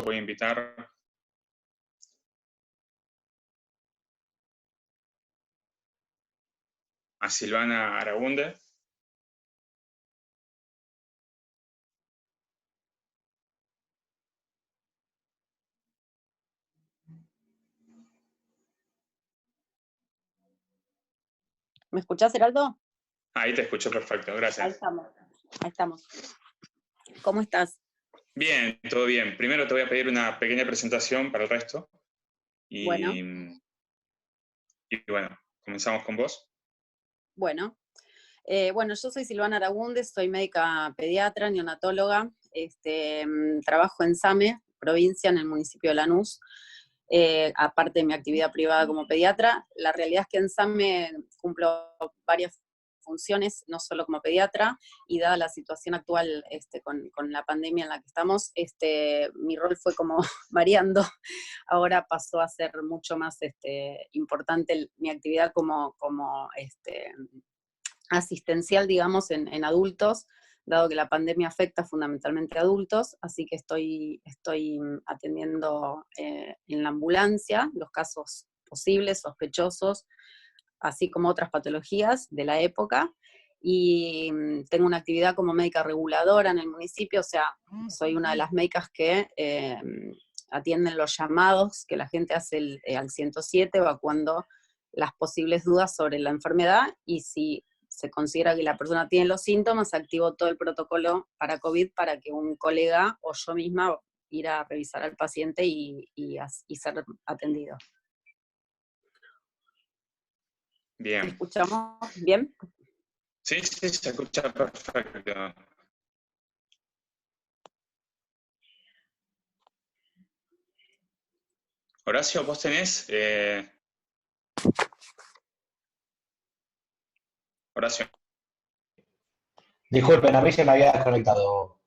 voy a invitar a Silvana Aragunde. ¿Me escuchás, Heraldo? Ahí te escucho perfecto, gracias. Ahí estamos, ahí estamos. ¿Cómo estás? Bien, todo bien. Primero te voy a pedir una pequeña presentación para el resto. Bueno. Y bueno, comenzamos con vos. Bueno, yo soy Silvana Aragunde, soy médica pediatra, neonatóloga, trabajo en SAME, provincia, en el municipio de Lanús, aparte de mi actividad privada como pediatra. La realidad es que en SAME cumplo varias funciones, no solo como pediatra, y dada la situación actual con la pandemia en la que estamos, mi rol fue como variando. Ahora pasó a ser mucho más importante mi actividad como asistencial, digamos, en adultos, dado que la pandemia afecta fundamentalmente a adultos, así que estoy atendiendo en la ambulancia los casos posibles, sospechosos, así como otras patologías de la época, y tengo una actividad como médica reguladora en el municipio, o sea, soy una de las médicas que atienden los llamados que la gente hace al 107, evacuando las posibles dudas sobre la enfermedad, y si se considera que la persona tiene los síntomas, activo todo el protocolo para COVID para que un colega o yo misma ir a revisar al paciente y ser atendido. Bien. ¿Me escuchamos bien? Sí, se escucha perfecto. Horacio, vos tenés... Horacio. Disculpen, a mí se me había desconectado,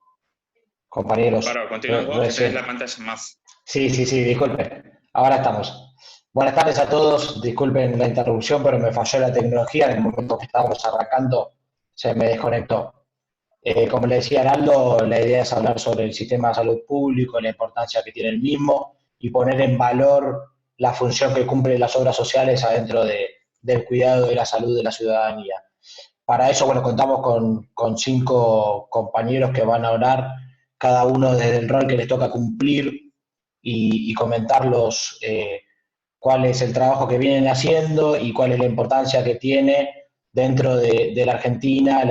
compañeros. Claro, continúas vos, que tenés la pantalla más. Sí, disculpen. Ahora estamos. Buenas tardes a todos. Disculpen la interrupción, pero me falló la tecnología. En el momento que estábamos arrancando, se me desconectó. Como le decía Araldo, la idea es hablar sobre el sistema de salud público, la importancia que tiene el mismo y poner en valor la función que cumplen las obras sociales adentro del cuidado de la salud de la ciudadanía. Para eso, bueno, contamos con 5 compañeros que van a hablar, cada uno desde el rol que les toca cumplir y comentarlos cuál es el trabajo que vienen haciendo y cuál es la importancia que tiene dentro de la Argentina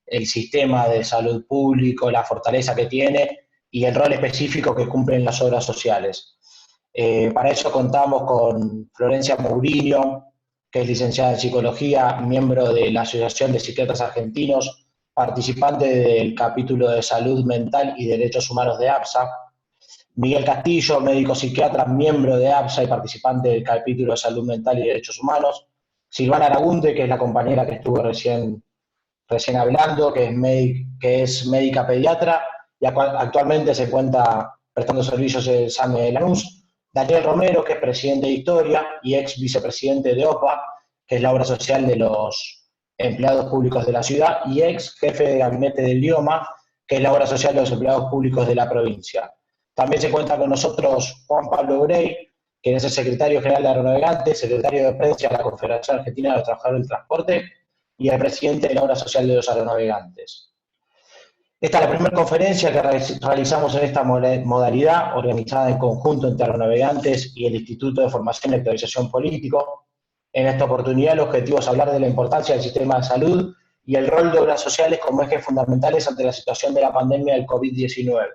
el sistema de salud público, la fortaleza que tiene y el rol específico que cumplen las obras sociales. Para eso contamos con Florencia Mourinho, que es licenciada en Psicología, miembro de la Asociación de Psiquiatras Argentinos, participante del capítulo de Salud Mental y Derechos Humanos de APSA. Miguel Castillo, médico psiquiatra, miembro de APSA y participante del capítulo de Salud Mental y Derechos Humanos. Silvana Aragunde, que es la compañera que estuvo recién hablando, que es médica pediatra y actualmente se encuentra prestando servicios en SAME de Lanús. Daniel Romero, que es presidente de Historia y ex vicepresidente de OPA, que es la obra social de los empleados públicos de la ciudad, y ex jefe de gabinete del IOMA, que es la obra social de los empleados públicos de la provincia. También se encuentra con nosotros Juan Pablo Grey, que es el secretario general de Aeronavegantes, secretario de prensa de la Confederación Argentina de los Trabajadores del Transporte y el presidente de la obra social de los aeronavegantes. Esta es la primera conferencia que realizamos en esta modalidad, organizada en conjunto entre Aeronavegantes y el Instituto de Formación y Actualización Político. En esta oportunidad el objetivo es hablar de la importancia del sistema de salud y el rol de obras sociales como ejes fundamentales ante la situación de la pandemia del COVID-19.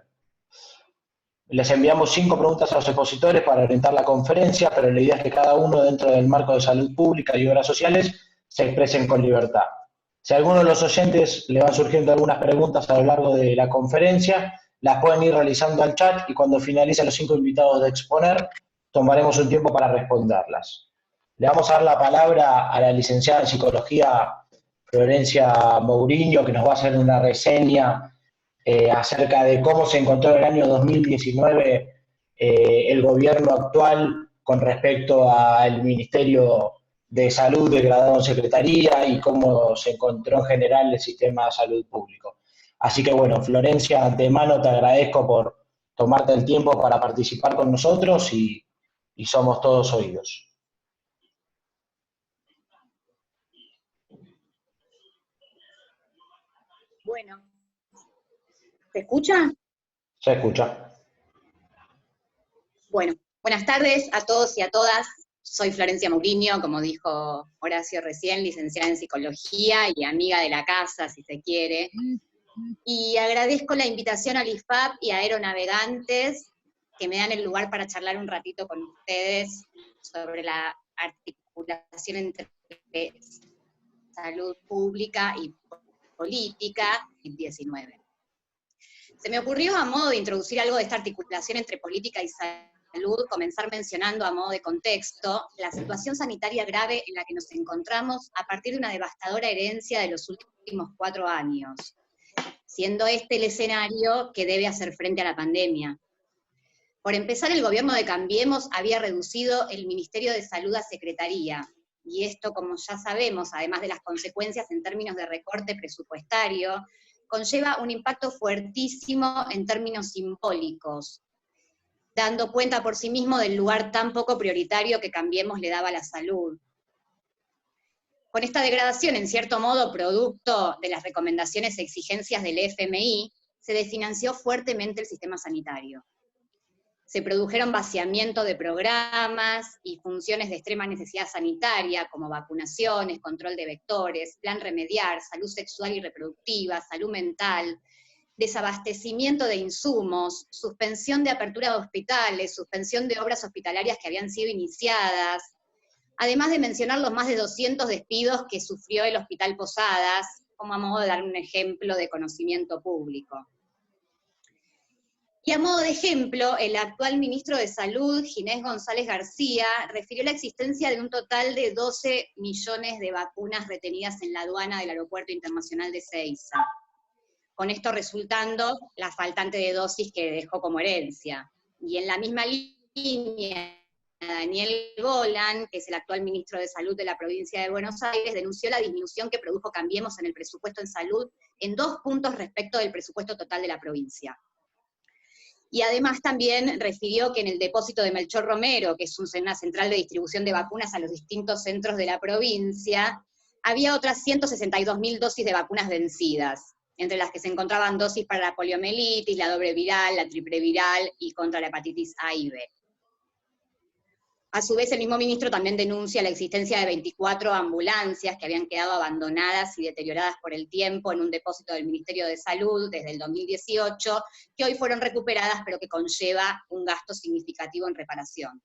Les enviamos 5 preguntas a los expositores para orientar la conferencia, pero la idea es que cada uno, dentro del marco de salud pública y obras sociales, se expresen con libertad. Si a alguno de los oyentes le van surgiendo algunas preguntas a lo largo de la conferencia, las pueden ir realizando al chat y cuando finalicen los 5 invitados de exponer, tomaremos un tiempo para responderlas. Le vamos a dar la palabra a la licenciada en Psicología, Florencia Mourinho, que nos va a hacer una reseña acerca de cómo se encontró en el año 2019 el gobierno actual con respecto al Ministerio de Salud degradado en Secretaría y cómo se encontró en general el sistema de salud público. Así que bueno, Florencia, de antemano te agradezco tomarte el tiempo para participar con nosotros y somos todos oídos. Bueno, ¿se escucha? Se escucha. Bueno, buenas tardes a todos y a todas. Soy Florencia Mourinho, como dijo Horacio recién, licenciada en Psicología y amiga de la casa, si se quiere. Y agradezco la invitación al IFAP y a Aeronavegantes, que me dan el lugar para charlar un ratito con ustedes sobre la articulación entre salud pública y política en 19. Se me ocurrió, a modo de introducir algo de esta articulación entre política y salud, comenzar mencionando a modo de contexto la situación sanitaria grave en la que nos encontramos a partir de una devastadora herencia de los últimos 4 años, siendo este el escenario que debe hacer frente a la pandemia. Por empezar, el gobierno de Cambiemos había reducido el Ministerio de Salud a Secretaría, y esto, como ya sabemos, además de las consecuencias en términos de recorte presupuestario, conlleva un impacto fuertísimo en términos simbólicos, dando cuenta por sí mismo del lugar tan poco prioritario que Cambiemos le daba a la salud. Con esta degradación, en cierto modo, producto de las recomendaciones e exigencias del FMI, se desfinanció fuertemente el sistema sanitario. Se produjeron vaciamientos de programas y funciones de extrema necesidad sanitaria, como vacunaciones, control de vectores, plan remediar, salud sexual y reproductiva, salud mental, desabastecimiento de insumos, suspensión de apertura de hospitales, suspensión de obras hospitalarias que habían sido iniciadas, además de mencionar los más de 200 despidos que sufrió el Hospital Posadas, como a modo de dar un ejemplo de conocimiento público. Y a modo de ejemplo, el actual ministro de Salud, Ginés González García, refirió la existencia de un total de 12 millones de vacunas retenidas en la aduana del Aeropuerto Internacional de Ezeiza, con esto resultando la faltante de dosis que dejó como herencia. Y en la misma línea, Daniel Golan, que es el actual ministro de Salud de la provincia de Buenos Aires, denunció la disminución que produjo Cambiemos en el presupuesto en salud en 2 puntos respecto del presupuesto total de la provincia. Y además también refirió que en el depósito de Melchor Romero, que es una central de distribución de vacunas a los distintos centros de la provincia, había otras 162.000 dosis de vacunas vencidas, entre las que se encontraban dosis para la poliomielitis, la doble viral, la triple viral y contra la hepatitis A y B. A su vez, el mismo ministro también denuncia la existencia de 24 ambulancias que habían quedado abandonadas y deterioradas por el tiempo en un depósito del Ministerio de Salud desde el 2018, que hoy fueron recuperadas, pero que conlleva un gasto significativo en reparación.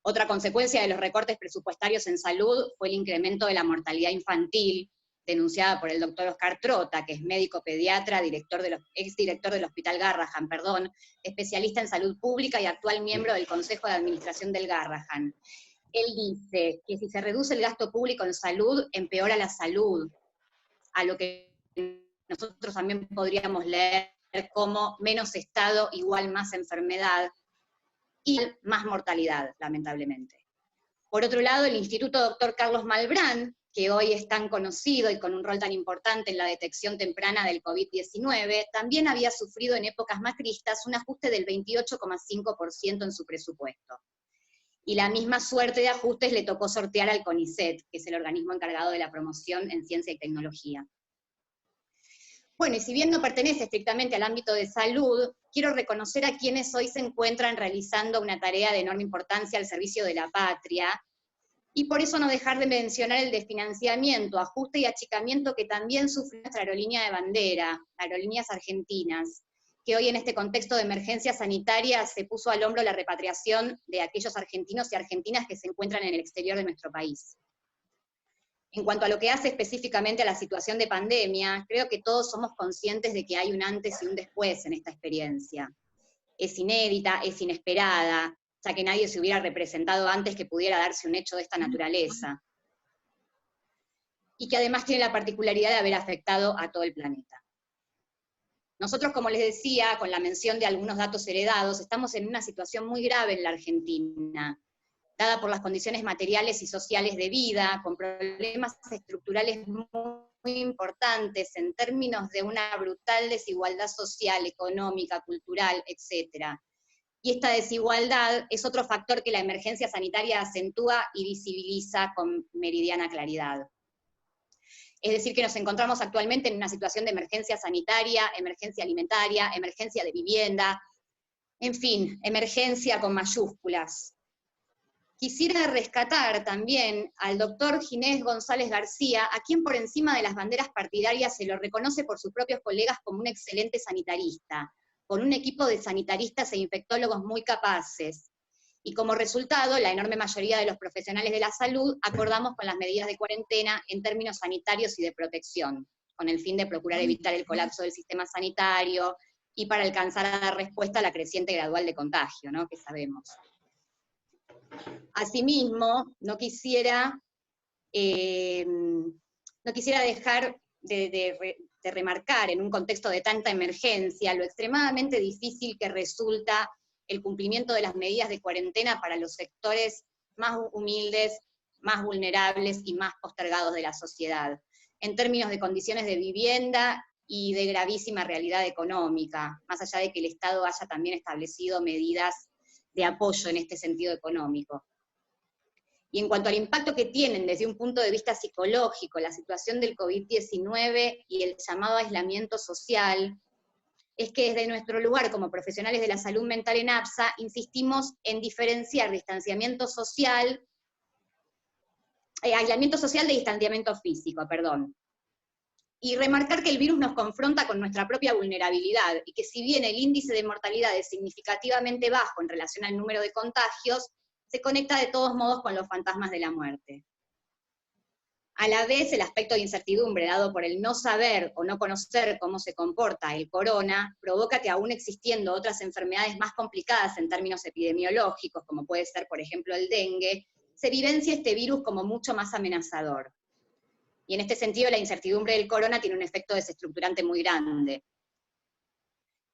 Otra consecuencia de los recortes presupuestarios en salud fue el incremento de la mortalidad infantil, denunciada por el doctor Oscar Trota, que es médico pediatra, exdirector del Hospital Garrahan, especialista en salud pública y actual miembro del Consejo de Administración del Garrahan. Él dice que si se reduce el gasto público en salud, empeora la salud, a lo que nosotros también podríamos leer como menos Estado igual más enfermedad y más mortalidad, lamentablemente. Por otro lado, el Instituto Dr. Carlos Malbrán, que hoy es tan conocido y con un rol tan importante en la detección temprana del COVID-19, también había sufrido en épocas macristas un ajuste del 28,5% en su presupuesto. Y la misma suerte de ajustes le tocó sortear al CONICET, que es el organismo encargado de la promoción en ciencia y tecnología. Bueno, y si bien no pertenece estrictamente al ámbito de salud, quiero reconocer a quienes hoy se encuentran realizando una tarea de enorme importancia al servicio de la patria, y por eso no dejar de mencionar el desfinanciamiento, ajuste y achicamiento que también sufre nuestra aerolínea de bandera, Aerolíneas Argentinas, que hoy en este contexto de emergencia sanitaria se puso al hombro la repatriación de aquellos argentinos y argentinas que se encuentran en el exterior de nuestro país. En cuanto a lo que hace específicamente a la situación de pandemia, creo que todos somos conscientes de que hay un antes y un después en esta experiencia. Es inédita, es inesperada, ya que nadie se hubiera representado antes que pudiera darse un hecho de esta naturaleza, y que además tiene la particularidad de haber afectado a todo el planeta. Nosotros, como les decía, con la mención de algunos datos heredados, estamos en una situación muy grave en la Argentina, dada por las condiciones materiales y sociales de vida, con problemas estructurales muy muy importantes en términos de una brutal desigualdad social, económica, cultural, etc. Y esta desigualdad es otro factor que la emergencia sanitaria acentúa y visibiliza con meridiana claridad. Es decir, que nos encontramos actualmente en una situación de emergencia sanitaria, emergencia alimentaria, emergencia de vivienda, en fin, emergencia con mayúsculas. Quisiera rescatar también al doctor Ginés González García, a quien por encima de las banderas partidarias se lo reconoce por sus propios colegas como un excelente sanitarista, con un equipo de sanitaristas e infectólogos muy capaces. Y como resultado, la enorme mayoría de los profesionales de la salud acordamos con las medidas de cuarentena en términos sanitarios y de protección, con el fin de procurar evitar el colapso del sistema sanitario y para alcanzar a dar respuesta a la creciente gradual de contagio, ¿no?, que sabemos. Asimismo, no quisiera dejar de remarcar en un contexto de tanta emergencia lo extremadamente difícil que resulta el cumplimiento de las medidas de cuarentena para los sectores más humildes, más vulnerables y más postergados de la sociedad, en términos de condiciones de vivienda y de gravísima realidad económica, más allá de que el Estado haya también establecido medidas de apoyo en este sentido económico. Y en cuanto al impacto que tienen desde un punto de vista psicológico la situación del COVID-19 y el llamado aislamiento social, es que desde nuestro lugar como profesionales de la salud mental en APSA insistimos en diferenciar aislamiento social de distanciamiento físico, perdón. Y remarcar que el virus nos confronta con nuestra propia vulnerabilidad, y que si bien el índice de mortalidad es significativamente bajo en relación al número de contagios, se conecta de todos modos con los fantasmas de la muerte. A la vez, el aspecto de incertidumbre dado por el no saber o no conocer cómo se comporta el corona, provoca que aún existiendo otras enfermedades más complicadas en términos epidemiológicos, como puede ser, por ejemplo, el dengue, se vivencia este virus como mucho más amenazador. Y en este sentido, la incertidumbre del corona tiene un efecto desestructurante muy grande.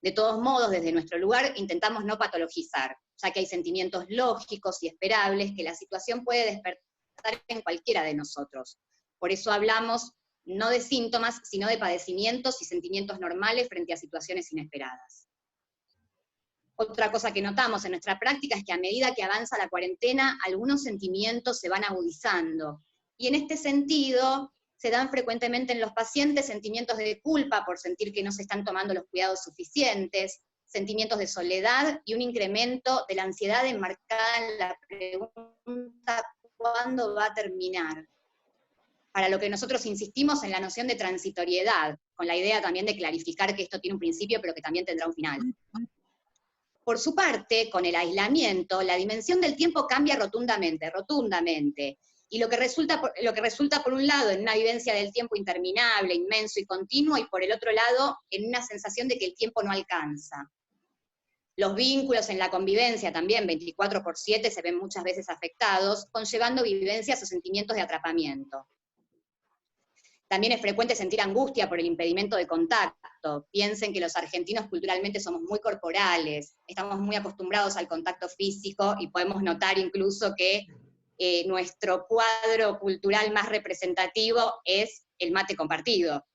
De todos modos, desde nuestro lugar, intentamos no patologizar, ya que hay sentimientos lógicos y esperables que la situación puede despertar en cualquiera de nosotros. Por eso hablamos no de síntomas, sino de padecimientos y sentimientos normales frente a situaciones inesperadas. Otra cosa que notamos en nuestra práctica es que a medida que avanza la cuarentena, algunos sentimientos se van agudizando. Y en este sentido, se dan frecuentemente en los pacientes sentimientos de culpa por sentir que no se están tomando los cuidados suficientes, sentimientos de soledad y un incremento de la ansiedad enmarcada en la pregunta ¿cuándo va a terminar? Para lo que nosotros insistimos en la noción de transitoriedad, con la idea también de clarificar que esto tiene un principio pero que también tendrá un final. Por su parte, con el aislamiento, la dimensión del tiempo cambia rotundamente, y lo que resulta por un lado en una vivencia del tiempo interminable, inmenso y continuo, y por el otro lado en una sensación de que el tiempo no alcanza. Los vínculos en la convivencia también 24/7 se ven muchas veces afectados, conllevando vivencias o sentimientos de atrapamiento. También es frecuente sentir angustia por el impedimento de contacto. Piensen que los argentinos culturalmente somos muy corporales, estamos muy acostumbrados al contacto físico y podemos notar incluso que nuestro cuadro cultural más representativo es el mate compartido.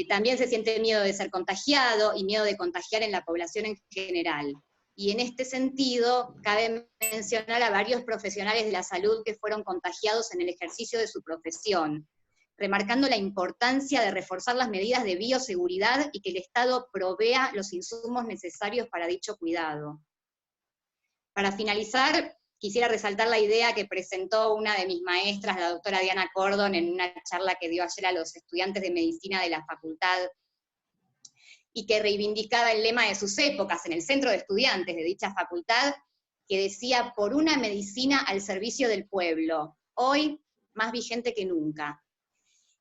También se siente miedo de ser contagiado y miedo de contagiar en la población en general. Y en este sentido, cabe mencionar a varios profesionales de la salud que fueron contagiados en el ejercicio de su profesión, remarcando la importancia de reforzar las medidas de bioseguridad y que el Estado provea los insumos necesarios para dicho cuidado. Para finalizar, quisiera resaltar la idea que presentó una de mis maestras, la doctora Diana Cordon, en una charla que dio ayer a los estudiantes de medicina de la facultad, y que reivindicaba el lema de sus épocas en el centro de estudiantes de dicha facultad, que decía, por una medicina al servicio del pueblo, hoy más vigente que nunca.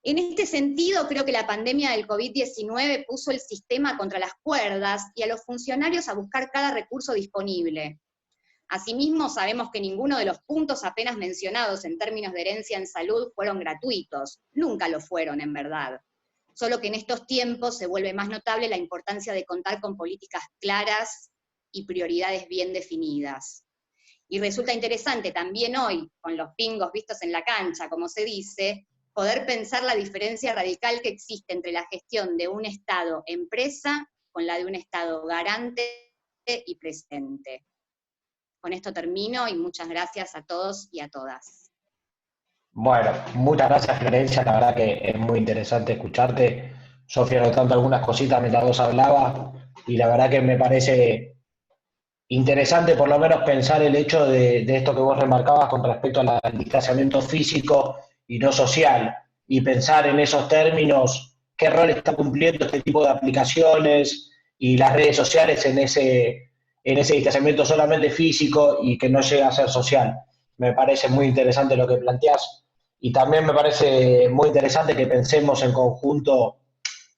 En este sentido, creo que la pandemia del COVID-19 puso el sistema contra las cuerdas y a los funcionarios a buscar cada recurso disponible. Asimismo, sabemos que ninguno de los puntos apenas mencionados en términos de herencia en salud fueron gratuitos, nunca lo fueron en verdad. Solo que en estos tiempos se vuelve más notable la importancia de contar con políticas claras y prioridades bien definidas. Y resulta interesante también hoy, con los pingos vistos en la cancha, como se dice, poder pensar la diferencia radical que existe entre la gestión de un Estado empresa con la de un Estado garante y presente. Con esto termino y muchas gracias a todos y a todas. Bueno, muchas gracias Florencia, la verdad que es muy interesante escucharte. Yo fui anotando algunas cositas mientras vos hablabas y la verdad que me parece interesante por lo menos pensar el hecho de esto que vos remarcabas con respecto al distanciamiento físico y no social, y pensar en esos términos, qué rol está cumpliendo este tipo de aplicaciones y las redes sociales en ese distanciamiento solamente físico y que no llega a ser social. Me parece muy interesante lo que planteás y también me parece muy interesante que pensemos en conjunto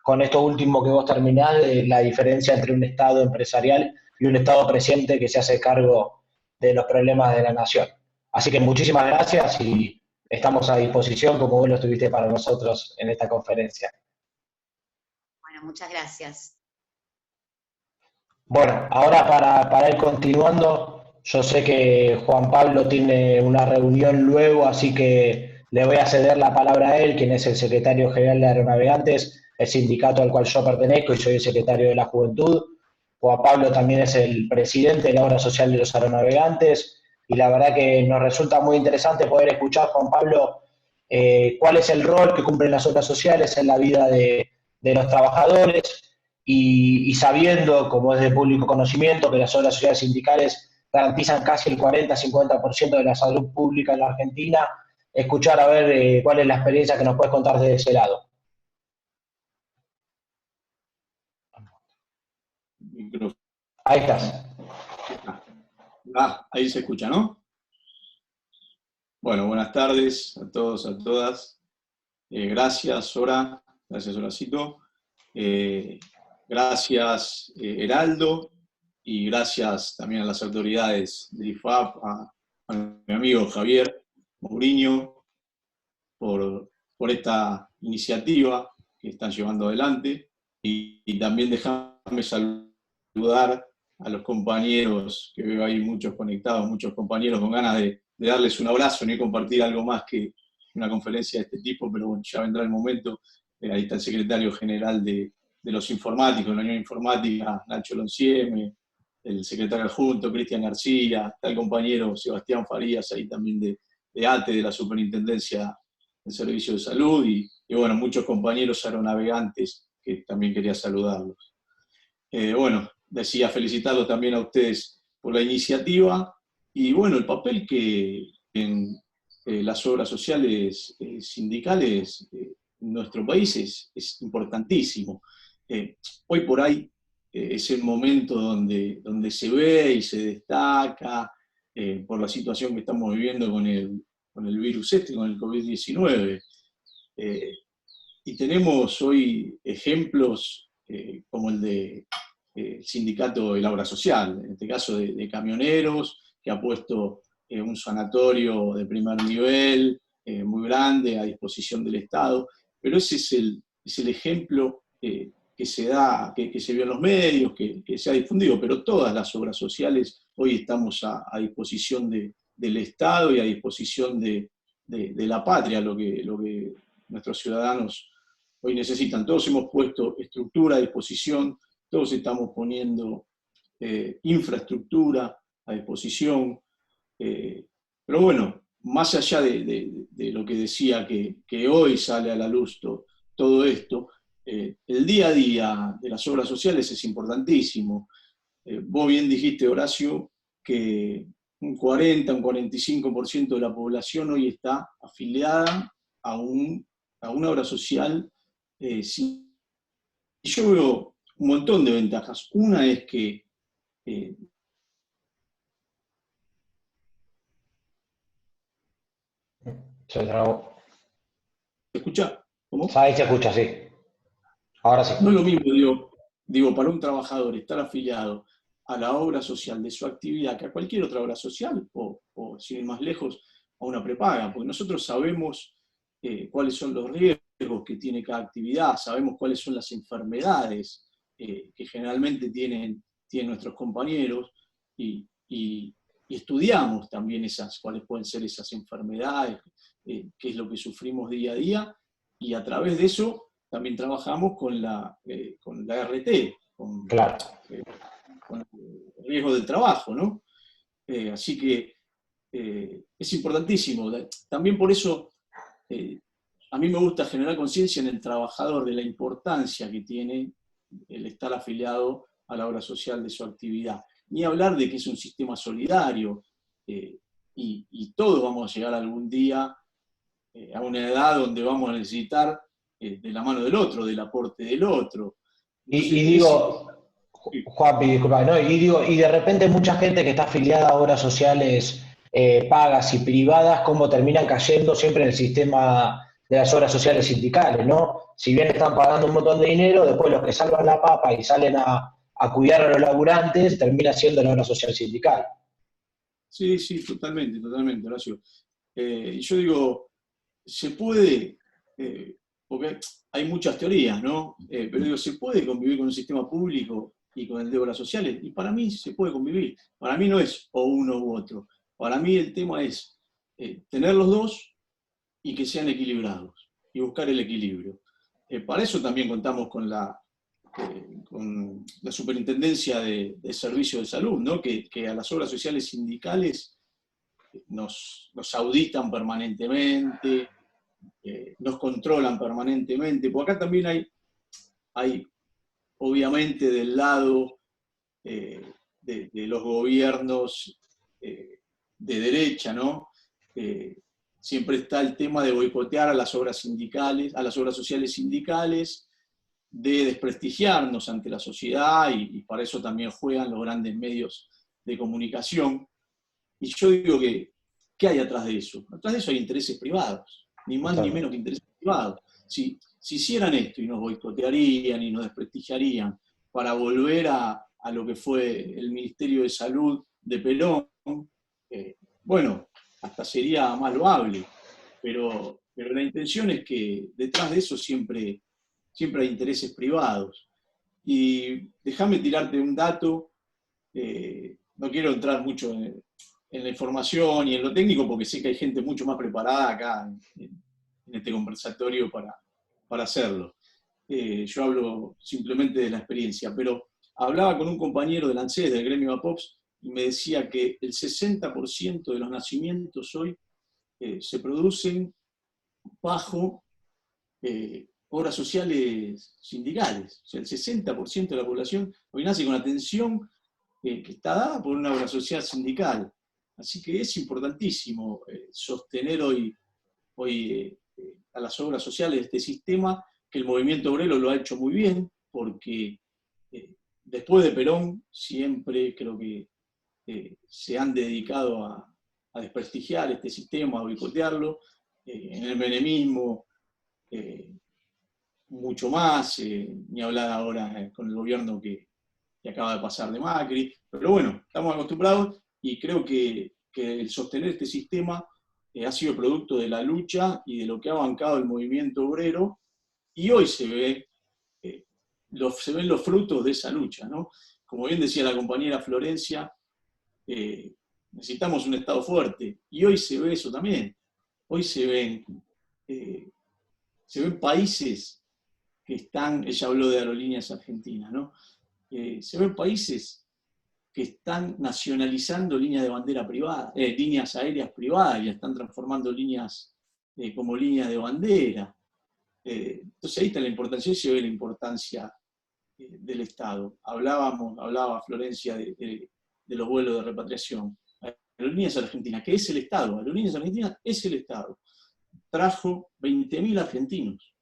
con esto último que vos terminás, de la diferencia entre un Estado empresarial y un Estado presente que se hace cargo de los problemas de la nación. Así que muchísimas gracias y estamos a disposición como vos lo estuviste para nosotros en esta conferencia. Bueno, muchas gracias. Bueno, ahora para ir continuando, yo sé que Juan Pablo tiene una reunión luego, así que le voy a ceder la palabra a él, quien es el secretario general de Aeronavegantes, el sindicato al cual yo pertenezco y soy el secretario de la Juventud. Juan Pablo también es el presidente de la Obra Social de los Aeronavegantes y la verdad que nos resulta muy interesante poder escuchar, Juan Pablo, cuál es el rol que cumplen las obras sociales en la vida de los trabajadores y sabiendo, como es de público conocimiento, que las obras sociales sindicales garantizan casi el 40-50% de la salud pública en la Argentina, escuchar a ver cuál es la experiencia que nos puedes contar desde ese lado. Ahí estás. Ahí se escucha, ¿no? Bueno, buenas tardes a todos, a todas. Gracias, Sora. Gracias, Horacito. Gracias, Heraldo. Y gracias también a las autoridades del IFAP, a mi amigo Javier Mourinho, por esta iniciativa que están llevando adelante. Y también déjame saludar a los compañeros, que veo ahí muchos conectados, muchos compañeros con ganas de darles un abrazo, ni compartir algo más que una conferencia de este tipo, pero bueno, ya vendrá el momento. Ahí está el secretario general de los informáticos, de la Unión Informática, Nacho Loncieme, el secretario adjunto, Cristian García, está el compañero Sebastián Farías, ahí también de ATE, de la Superintendencia del Servicio de Salud, y bueno, muchos compañeros aeronavegantes que también quería saludarlos. Bueno, decía felicitarlos también a ustedes por la iniciativa, y bueno, el papel que en las obras sociales sindicales en nuestro país es importantísimo. Hoy por ahí es el momento donde se ve y se destaca por la situación que estamos viviendo con el virus con el COVID-19. Y tenemos hoy ejemplos como el de sindicato de la obra social, en este caso de camioneros, que ha puesto un sanatorio de primer nivel muy grande a disposición del Estado, pero ese es el ejemplo que se da, que se vio en los medios, que se ha difundido, pero todas las obras sociales hoy estamos a disposición del Estado y a disposición de la patria, lo que nuestros ciudadanos hoy necesitan. Todos hemos puesto estructura a disposición, todos estamos poniendo infraestructura a disposición, pero bueno, más allá de lo que decía que hoy sale a la luz todo esto, el día a día de las obras sociales es importantísimo. Vos bien dijiste, Horacio, que un 40, un 45% de la población hoy está afiliada a una obra social. Y yo veo un montón de ventajas. Una es que Se trabó. ¿se escucha? ¿Cómo? Ahí se escucha, sí. Ahora sí. No es lo mismo, digo, para un trabajador estar afiliado a la obra social de su actividad que a cualquier otra obra social, o sin ir más lejos, a una prepaga, porque nosotros sabemos cuáles son los riesgos que tiene cada actividad, sabemos cuáles son las enfermedades que generalmente tienen nuestros compañeros, y estudiamos también cuáles pueden ser esas enfermedades, qué es lo que sufrimos día a día, y a través de eso también trabajamos con la RT, Claro. con el riesgo del trabajo, ¿no? Así que es importantísimo. También por eso a mí me gusta generar conciencia en el trabajador de la importancia que tiene el estar afiliado a la obra social de su actividad. Ni hablar de que es un sistema solidario, y todos vamos a llegar algún día a una edad donde vamos a necesitar de la mano del otro, del aporte del otro. Entonces, Y digo, Juanpi, disculpa, ¿no? Y de repente mucha gente que está afiliada a obras sociales pagas y privadas, ¿cómo terminan cayendo siempre en el sistema de las obras sociales sindicales, ¿no? Si bien están pagando un montón de dinero, después los que salvan la papa y salen a cuidar a los laburantes, termina siendo la obra social sindical. Sí, sí, totalmente, totalmente, Horacio. Yo digo, se puede, porque hay muchas teorías, ¿no? Pero digo, se puede convivir con un sistema público y con el de obras sociales, y para mí se puede convivir. Para mí no es o uno u otro. Para mí el tema es tener los dos y que sean equilibrados, y buscar el equilibrio. Para eso también contamos con la Superintendencia de Servicios de Salud, ¿no? Que a las obras sociales sindicales nos auditan permanentemente, nos controlan permanentemente, porque acá también hay obviamente del lado de los gobiernos de derecha, ¿no? Siempre está el tema de boicotear a las obras sindicales, a las obras sociales sindicales, de desprestigiarnos ante la sociedad, y para eso también juegan los grandes medios de comunicación. Y yo digo que, ¿qué hay atrás de eso? Atrás de eso hay intereses privados, ni más ni menos que intereses privados. Si hicieran esto y nos boicotearían y nos desprestigiarían para volver a lo que fue el Ministerio de Salud de Perón, bueno, hasta sería más loable, pero la intención es que detrás de eso siempre hay intereses privados. Y déjame tirarte un dato, no quiero entrar mucho en la información y en lo técnico, porque sé que hay gente mucho más preparada acá en este conversatorio para hacerlo. Yo hablo simplemente de la experiencia, pero hablaba con un compañero del ANSES, del gremio APOPS, y me decía que el 60% de los nacimientos hoy se producen bajo obras sociales sindicales. O sea, el 60% de la población hoy nace con atención que está dada por una obra social sindical. Así que es importantísimo sostener hoy a las obras sociales de este sistema, que el movimiento obrero lo ha hecho muy bien, porque después de Perón siempre creo que se han dedicado a desprestigiar este sistema, a boicotearlo. En el menemismo mucho más, ni hablar ahora con el gobierno que acaba de pasar de Macri, pero bueno, estamos acostumbrados, y creo que el sostener este sistema ha sido producto de la lucha y de lo que ha bancado el movimiento obrero, y hoy se ven los frutos de esa lucha, ¿no? Como bien decía la compañera Florencia, necesitamos un Estado fuerte, y hoy se ve eso también. Hoy se ven países que están, ella habló de Aerolíneas Argentinas, ¿no? Se ven países que están nacionalizando líneas de bandera privada, líneas aéreas privadas, y están transformando líneas como líneas de bandera. Entonces ahí está la importancia, y se ve la importancia del Estado. Hablaba Florencia de los vuelos de repatriación. Aerolíneas Argentinas, que es el Estado, Aerolíneas Argentinas es el Estado. Trajo 20.000 argentinos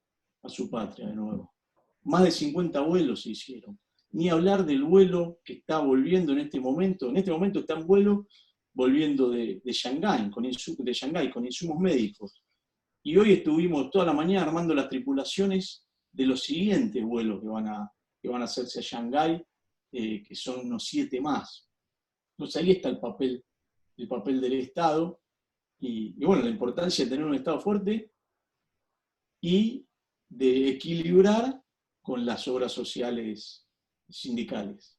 a su patria de nuevo. Más de 50 vuelos se hicieron. Ni hablar del vuelo que está volviendo en este momento. En este momento está en vuelo volviendo de Shanghái, con insumos médicos. Y hoy estuvimos toda la mañana armando las tripulaciones de los siguientes vuelos que van a hacerse a Shanghái, que son unos 7 más. Entonces ahí está el papel del Estado, y bueno, la importancia de tener un Estado fuerte y de equilibrar con las obras sociales sindicales.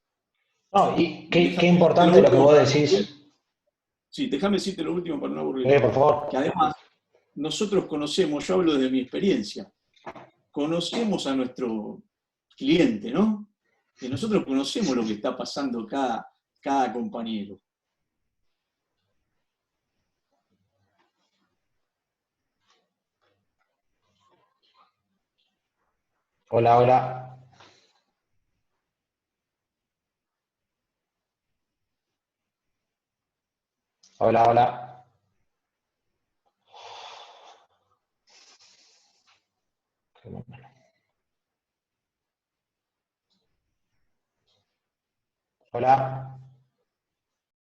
No, y qué importante lo que vos decís. Sí, déjame decirte lo último para no aburrir. Por favor. Que además, nosotros conocemos, yo hablo de mi experiencia, conocemos a nuestro cliente, ¿no? Que nosotros conocemos lo que está pasando cada compañero. Hola, hola. Hola, hola. Hola.